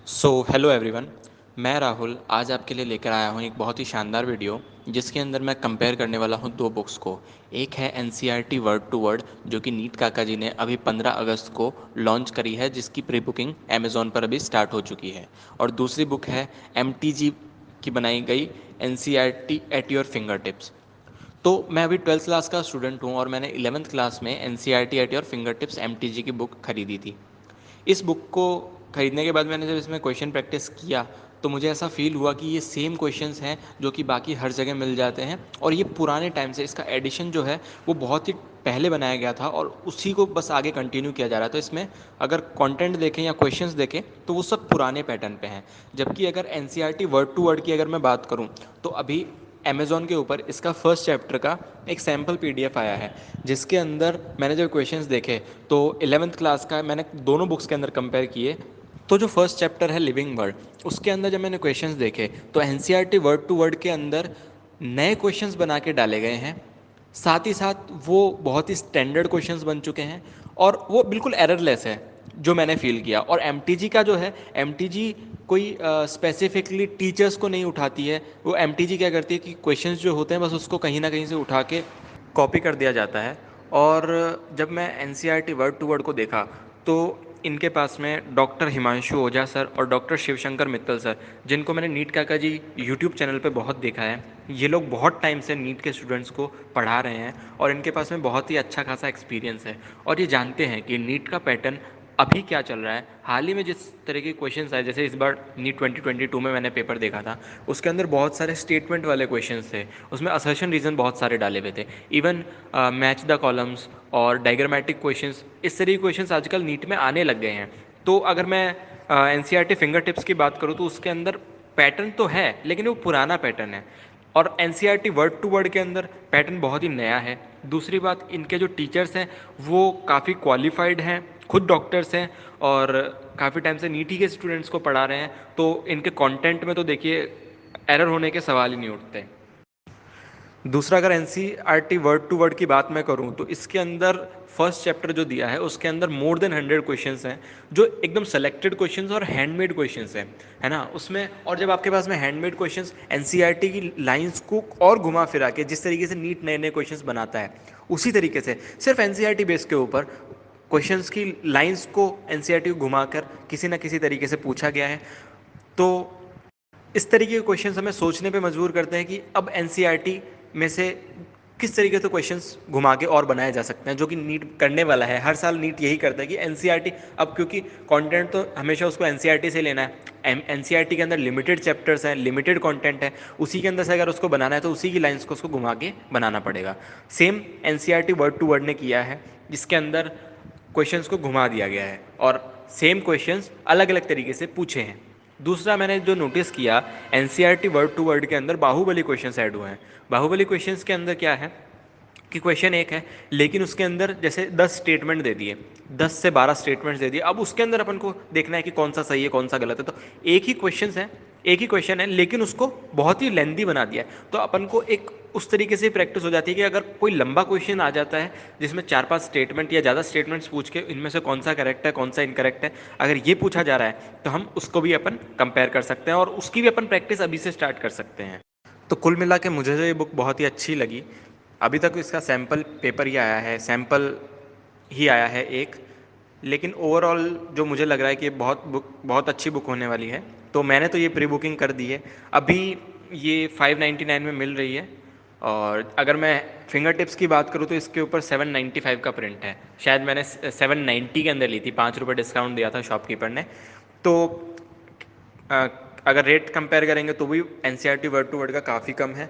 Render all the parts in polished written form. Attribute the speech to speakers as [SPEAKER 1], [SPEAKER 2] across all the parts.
[SPEAKER 1] Hello everyone. मैं राहुल आज आपके लिए लेकर आया हूँ एक बहुत ही शानदार वीडियो जिसके अंदर मैं कंपेयर करने वाला हूँ दो बुक्स को। एक है एनसीईआरटी वर्ड टू वर्ड जो कि नीट काका जी ने अभी 15 अगस्त को लॉन्च करी है, जिसकी प्री बुकिंग अमेज़ॉन पर अभी स्टार्ट हो चुकी है। और दूसरी बुक है एमटीजी की बनाई गई NCERT at your finger tips. तो मैं अभी 12th क्लास का स्टूडेंट हूँ और मैंने 11th क्लास में NCERT at your finger tips MTG की बुक खरीदी थी। इस बुक को खरीदने के बाद मैंने जब इसमें क्वेश्चन प्रैक्टिस किया तो मुझे ऐसा फील हुआ कि ये सेम क्वेश्चंस हैं जो कि बाकी हर जगह मिल जाते हैं, और ये पुराने टाइम से इसका एडिशन जो है वो बहुत ही पहले बनाया गया था और उसी को बस आगे कंटिन्यू किया जा रहा है। तो इसमें अगर कंटेंट देखें या क्वेश्चंस देखें तो वो सब पुराने पैटर्न पे हैं। जबकि अगर एनसीईआरटी वर्ड टू वर्ड की अगर मैं बात करूं तो अभी अमेज़ॉन के ऊपर इसका फर्स्ट चैप्टर का एक सैम्पल पीडीएफ आया है, जिसके अंदर मैंने जब क्वेश्चंस देखे तो 11th क्लास का मैंने दोनों बुक्स के अंदर कंपेयर किए। तो जो फर्स्ट चैप्टर है लिविंग वर्ड, उसके अंदर जब मैंने क्वेश्चंस देखे तो एनसीईआरटी वर्ड टू वर्ड के अंदर नए क्वेश्चंस बना के डाले गए हैं। साथ ही साथ वो बहुत ही स्टैंडर्ड क्वेश्चंस बन चुके हैं और वो बिल्कुल एररलेस है जो मैंने फील किया। और एमटीजी का जो है, एमटीजी कोई स्पेसिफिकली टीचर्स को नहीं उठाती है। वो एमटीजी क्या करती है कि क्वेश्चंस जो होते हैं बस उसको कहीं ना कहीं से उठा के कॉपी कर दिया जाता है। और जब मैं एनसीईआरटी वर्ड टू वर्ड को देखा तो इनके पास में डॉक्टर हिमांशु ओझा सर और डॉक्टर शिवशंकर मित्तल सर, जिनको मैंने नीट काका जी यूट्यूब चैनल पे बहुत देखा है, ये लोग बहुत टाइम से नीट के स्टूडेंट्स को पढ़ा रहे हैं और इनके पास में बहुत ही अच्छा खासा एक्सपीरियंस है और ये जानते हैं कि नीट का पैटर्न अभी क्या चल रहा है। हाल ही में जिस तरह के क्वेश्चंस आए, जैसे इस बार नीट 2022 में मैंने पेपर देखा था, उसके अंदर बहुत सारे स्टेटमेंट वाले क्वेश्चंस थे, उसमें असर्शन रीजन बहुत सारे डाले हुए थे। इवन मैच द कॉलम्स और डायग्रामेटिक क्वेश्चंस, इस तरह के क्वेश्चंस आजकल नीट में आने लग गए हैं। तो अगर मैं एनसीईआरटी फिंगर टिप्स की बात करूँ तो उसके अंदर पैटर्न तो है लेकिन वो पुराना पैटर्न है, और एनसीईआरटी वर्ड टू वर्ड के अंदर पैटर्न बहुत ही नया है। दूसरी बात, इनके जो टीचर्स हैं वो काफ़ी क्वालिफाइड हैं, खुद डॉक्टर्स हैं और काफ़ी टाइम से नीट ही के स्टूडेंट्स को पढ़ा रहे हैं। तो इनके कंटेंट में तो देखिए एरर होने के सवाल ही नहीं उठते। दूसरा, अगर एनसीईआरटी वर्ड टू वर्ड की बात मैं करूं तो इसके अंदर फर्स्ट चैप्टर जो दिया है उसके अंदर मोर देन 100 क्वेश्चंस हैं, जो एकदम सेलेक्टेड क्वेश्चंस और हैंडमेड क्वेश्चंस हैं, है ना उसमें। और जब आपके पास में हैंडमेड क्वेश्चंस एनसीईआरटी की लाइंस को और घुमा फिरा के जिस तरीके से नीट नए नए क्वेश्चंस बनाता है, उसी तरीके से सिर्फ एनसीईआरटी बेस के ऊपर क्वेश्चंस की लाइंस को एनसीईआरटी को घुमाकर किसी ना किसी तरीके से पूछा गया है। तो इस तरीके के क्वेश्चंस हमें सोचने पे मजबूर करते हैं कि अब एनसीईआरटी में से किस तरीके से क्वेश्चंस घुमा के और बनाए जा सकते हैं, जो कि नीट करने वाला है। हर साल नीट यही करता है कि एनसीईआरटी, अब क्योंकि कंटेंट तो हमेशा उसको एनसीईआरटी से लेना है, एनसीईआरटी के अंदर लिमिटेड चैप्टर्स हैं, लिमिटेड कंटेंट है, उसी के अंदर से अगर उसको बनाना है तो उसी की लाइंस को उसको घुमा के बनाना पड़ेगा। Same NCERT word to word ने किया है, जिसके अंदर क्वेश्चंस को घुमा दिया गया है और सेम क्वेश्चंस अलग अलग तरीके से पूछे हैं। दूसरा, मैंने जो नोटिस किया, एनसीईआरटी वर्ड टू वर्ड के अंदर बाहुबली क्वेश्चंस ऐड हुए हैं। बाहुबली क्वेश्चंस के अंदर क्या है कि क्वेश्चन एक है लेकिन उसके अंदर जैसे 10 स्टेटमेंट दे दिए, 10 से 12 स्टेटमेंट्स दे दिए। अब उसके अंदर अपन को देखना है कि कौन सा सही है कौन सा गलत है। तो एक ही क्वेश्चन है, एक ही क्वेश्चन है लेकिन उसको बहुत ही लेंदी बना दिया है। तो अपन को एक उस तरीके से प्रैक्टिस हो जाती है कि अगर कोई लंबा क्वेश्चन आ जाता है जिसमें 4-5 स्टेटमेंट या ज़्यादा स्टेटमेंट्स पूछ के इनमें से कौन सा करेक्ट है कौन सा इनकरेक्ट है, अगर ये पूछा जा रहा है तो हम उसको भी अपन कंपेयर कर सकते हैं और उसकी भी अपन प्रैक्टिस अभी से स्टार्ट कर सकते हैं। तो कुल मिला के मुझे तो ये बुक बहुत ही अच्छी लगी। अभी तक इसका सैम्पल पेपर ही आया है, सैम्पल ही आया है एक, लेकिन ओवरऑल जो मुझे लग रहा है कि ये बहुत अच्छी बुक होने वाली है। तो मैंने तो ये प्री बुकिंग कर दी है। अभी ये 599 में मिल रही है, और अगर मैं फिंगर टिप्स की बात करूँ तो इसके ऊपर 795 का प्रिंट है। शायद मैंने 790 के अंदर ली थी, 5 रुपये डिस्काउंट दिया था शॉपकीपर ने। तो अ, अगर रेट कंपेयर करेंगे तो भी एनसीईआरटी वर्ड टू वर्ड का काफ़ी कम है,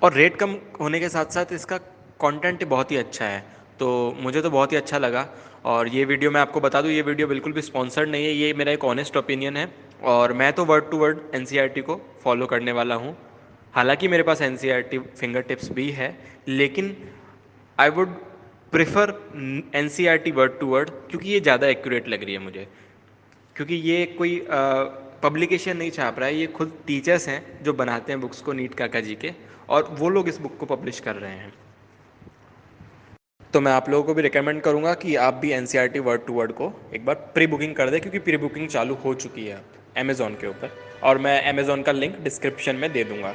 [SPEAKER 1] और रेट कम होने के साथ साथ इसका कंटेंट बहुत ही अच्छा है। तो मुझे तो बहुत ही अच्छा लगा। और ये वीडियो मैं आपको बता दूँ, ये वीडियो बिल्कुल भी स्पॉन्सर्ड नहीं है, ये मेरा एक ऑनेस्ट ओपिनियन है। और मैं तो वर्ड टू वर्ड एनसीईआरटी को फॉलो करने वाला हूँ। हालांकि मेरे पास एनसीईआरटी फिंगर टिप्स भी है, लेकिन I would prefer NCERT word to word, क्योंकि ये ज़्यादा एक्यूरेट लग रही है मुझे। क्योंकि ये कोई पब्लिकेशन नहीं छाप रहा है, ये खुद टीचर्स हैं जो बनाते हैं बुक्स को नीट काका जी के, और वो लोग इस बुक को पब्लिश कर रहे हैं। तो मैं आप लोगों को भी रिकमेंड करूँगा कि आप भी एनसीईआरटी वर्ड टू वर्ड को एक बार प्री बुकिंग कर दें, क्योंकि प्री बुकिंग चालू हो चुकी है अमेज़ॉन के ऊपर, और मैं अमेज़ॉन का लिंक डिस्क्रिप्शन में दे दूँगा।